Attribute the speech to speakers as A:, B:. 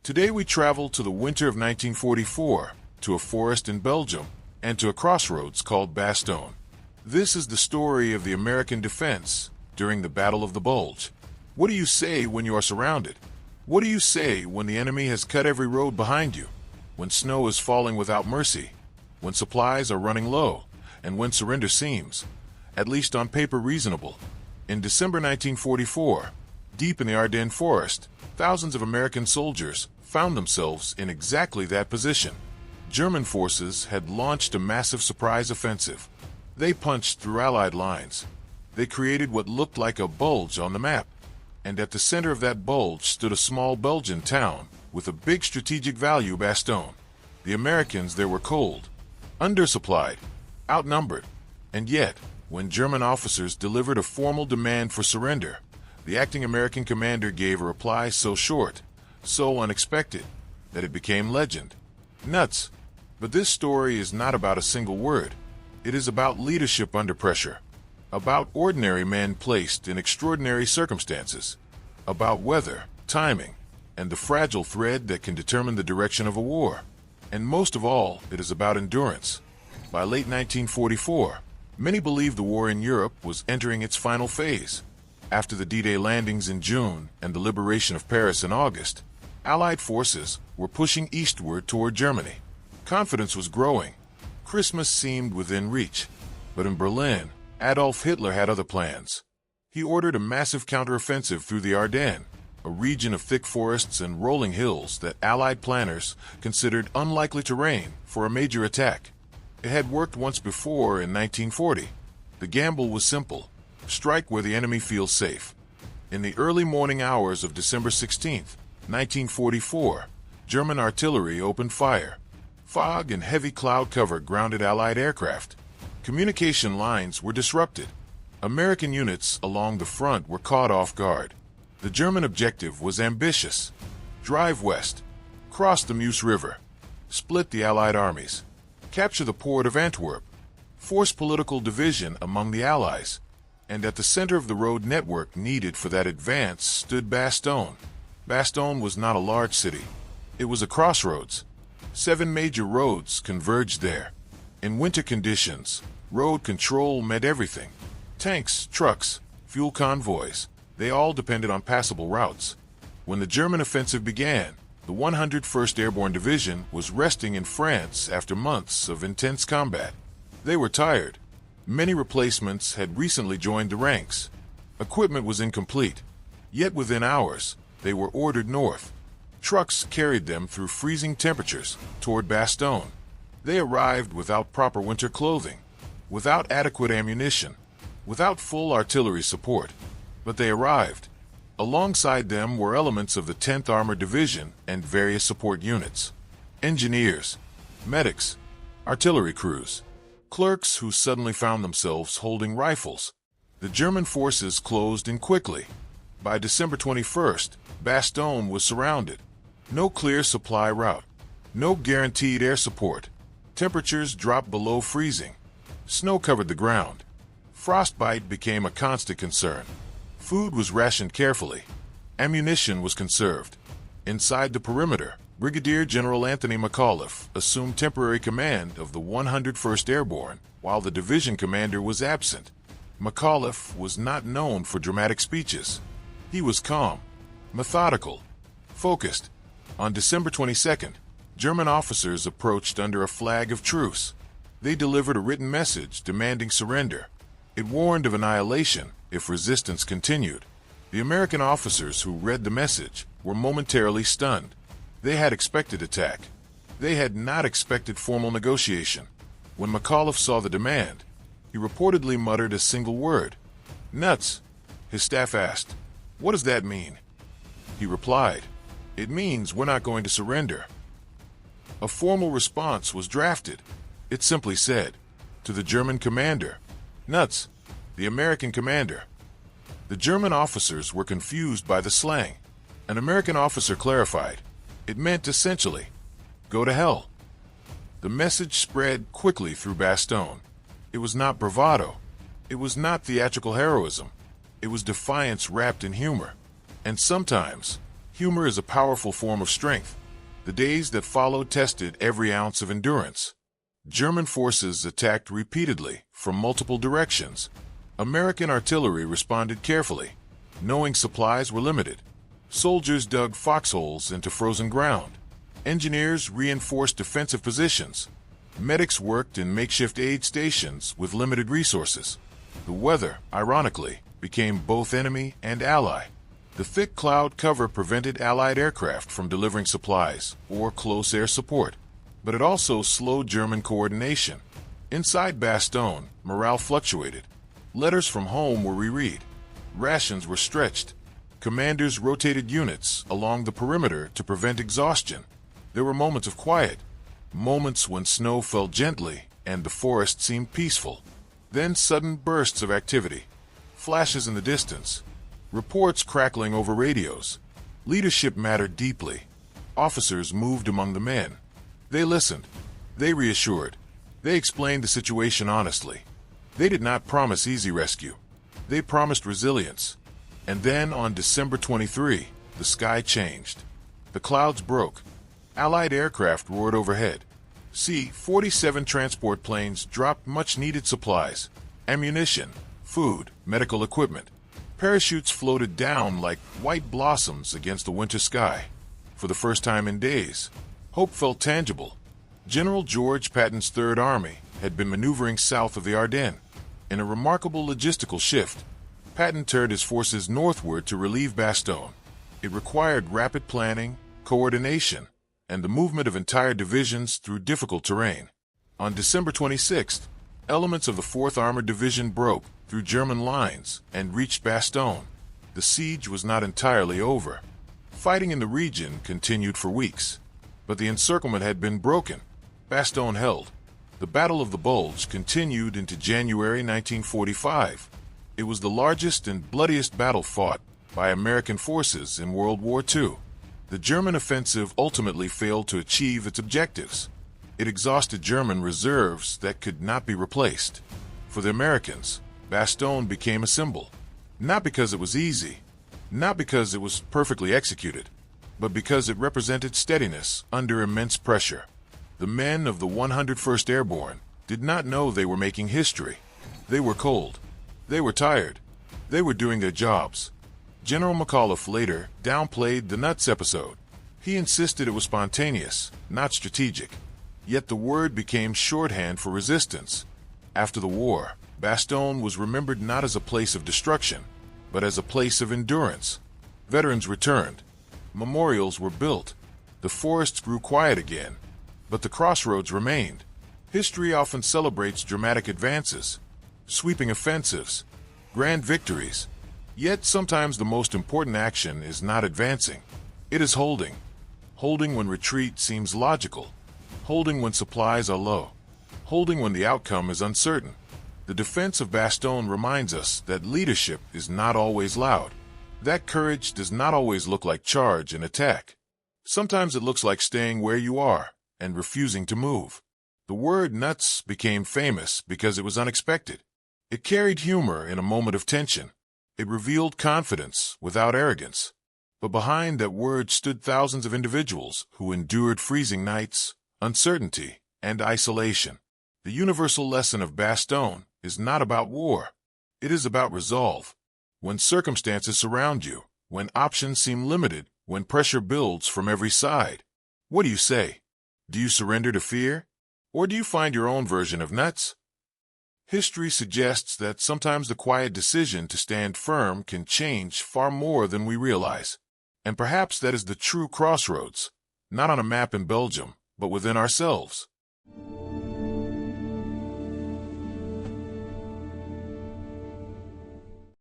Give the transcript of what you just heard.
A: Today we travel to the winter of 1944, to a forest in Belgium, and to a crossroads called Bastogne. This is the story of the American defense during the Battle of the Bulge. What do you say when you are surrounded? What do you say when the enemy has cut every road behind you? When snow is falling without mercy? When supplies are running low? And when surrender seems, at least on paper, reasonable? In December 1944, deep in the Ardennes forest, thousands of American soldiers found themselves in exactly that position. German forces had launched a massive surprise offensive. They punched through Allied lines. They created what looked like a bulge on the map. And at the center of that bulge stood a small Belgian town with a big strategic value, Bastogne. The Americans there were cold, undersupplied, outnumbered. And yet, when German officers delivered a formal demand for surrender, the acting American commander gave a reply so short, so unexpected, that it became legend. Nuts. But this story is not about a single word. It is about leadership under pressure, about ordinary men placed in extraordinary circumstances, about weather, timing, and the fragile thread that can determine the direction of a war. And most of all, it is about endurance. By late 1944, many believed the war in Europe was entering its final phase. After the D-Day landings in June and the liberation of Paris in August, Allied forces were pushing eastward toward Germany. Confidence was growing. Christmas seemed within reach. But in Berlin, Adolf Hitler had other plans. He ordered a massive counteroffensive through the Ardennes, a region of thick forests and rolling hills that Allied planners considered unlikely terrain for a major attack. It had worked once before in 1940. The gamble was simple: strike where the enemy feels safe. In the early morning hours of December 16, 1944, German artillery opened fire. Fog and heavy cloud cover grounded Allied aircraft. Communication lines were disrupted. American units along the front were caught off guard. The German objective was ambitious: drive west, cross the Meuse River, split the Allied armies, capture the port of Antwerp, force political division among the Allies. And at the center of the road network needed for that advance stood Bastogne. Bastogne was not a large city. It was a crossroads. 7 major roads converged there. In winter conditions, road control meant everything. Tanks, trucks, fuel convoys, they all depended on passable routes. When the German offensive began, the 101st Airborne Division was resting in France after months of intense combat. They were tired. Many replacements had recently joined the ranks. Equipment was incomplete. Yet within hours, they were ordered north. Trucks carried them through freezing temperatures toward Bastogne. They arrived without proper winter clothing, without adequate ammunition, without full artillery support. But they arrived. Alongside them were elements of the 10th Armored Division and various support units. Engineers, medics, artillery crews, clerks who suddenly found themselves holding rifles. The German forces closed in quickly. By December 21st, Bastogne was surrounded. No clear supply route. No guaranteed air support. Temperatures dropped below freezing. Snow covered the ground. Frostbite became a constant concern. Food was rationed carefully. Ammunition was conserved. Inside the perimeter, Brigadier General Anthony McAuliffe assumed temporary command of the 101st Airborne, while the division commander was absent. McAuliffe was not known for dramatic speeches. He was calm, methodical, focused. On December 22nd, German officers approached under a flag of truce. They delivered a written message demanding surrender. It warned of annihilation if resistance continued. The American officers who read the message were momentarily stunned. They had expected attack. They had not expected formal negotiation. When McAuliffe saw the demand, he reportedly muttered a single word: "Nuts." His staff asked, "What does that mean?" He replied, "It means we're not going to surrender." A formal response was drafted. It simply said, "To the German commander, nuts." The American commander. The German officers were confused by the slang. An American officer clarified. It meant essentially, "Go to hell." The message spread quickly through Bastogne. It was not bravado. It was not theatrical heroism. It was defiance wrapped in humor. And sometimes, Humor is a powerful form of strength. The days that followed tested every ounce of endurance. German forces attacked repeatedly from multiple directions. American artillery responded carefully, knowing supplies were limited. Soldiers dug foxholes into frozen ground. Engineers reinforced defensive positions. Medics worked in makeshift aid stations with limited resources. The weather, ironically, became both enemy and ally. The thick cloud cover prevented Allied aircraft from delivering supplies or close air support, but it also slowed German coordination. Inside Bastogne, morale fluctuated. Letters from home were reread. Rations were stretched. Commanders rotated units along the perimeter to prevent exhaustion. There were moments of quiet, moments when snow fell gently and the forest seemed peaceful. Then sudden bursts of activity, flashes in the distance, reports crackling over radios. Leadership mattered deeply. Officers moved among the men. They listened. They reassured. They explained the situation honestly. They did not promise easy rescue. They promised resilience. And then on December 23, the sky changed. The clouds broke. Allied aircraft roared overhead. C-47 transport planes dropped much-needed supplies, ammunition, food, medical equipment. Parachutes floated down like white blossoms against the winter sky. For the first time in days, hope felt tangible. General George Patton's Third Army had been maneuvering south of the Ardennes. In a remarkable logistical shift, Patton turned his forces northward to relieve Bastogne. It required rapid planning, coordination, and the movement of entire divisions through difficult terrain. On December 26th, elements of the 4th Armored Division broke through German lines and reached Bastogne. The siege was not entirely over. Fighting in the region continued for weeks, but the encirclement had been broken. Bastogne held. The Battle of the Bulge continued into January 1945. It was the largest and bloodiest battle fought by American forces in World War II. The German offensive ultimately failed to achieve its objectives. It exhausted German reserves that could not be replaced. For the Americans, Bastogne became a symbol, not because it was easy, not because it was perfectly executed, but because it represented steadiness under immense pressure. The men of the 101st Airborne did not know they were making history. They were cold. They were tired. They were doing their jobs. General McAuliffe later downplayed the nuts episode. He insisted it was spontaneous, not strategic. Yet the word became shorthand for resistance. After the war, Bastogne was remembered not as a place of destruction, but as a place of endurance. Veterans returned. Memorials were built. The forests grew quiet again. But the crossroads remained. History often celebrates dramatic advances, sweeping offensives, grand victories. Yet sometimes the most important action is not advancing. It is holding. Holding when retreat seems logical. Holding when supplies are low. Holding when the outcome is uncertain. The defense of Bastogne reminds us that leadership is not always loud. That courage does not always look like charge and attack. Sometimes it looks like staying where you are and refusing to move. The word nuts became famous because it was unexpected. It carried humor in a moment of tension. It revealed confidence without arrogance. But behind that word stood thousands of individuals who endured freezing nights, uncertainty, and isolation. The universal lesson of Bastogne is not about war. It is about resolve. When circumstances surround you, when options seem limited, when pressure builds from every side, what do you say? Do you surrender to fear? Or do you find your own version of nuts? History suggests that sometimes the quiet decision to stand firm can change far more than we realize. And perhaps that is the true crossroads, not on a map in Belgium, but within ourselves.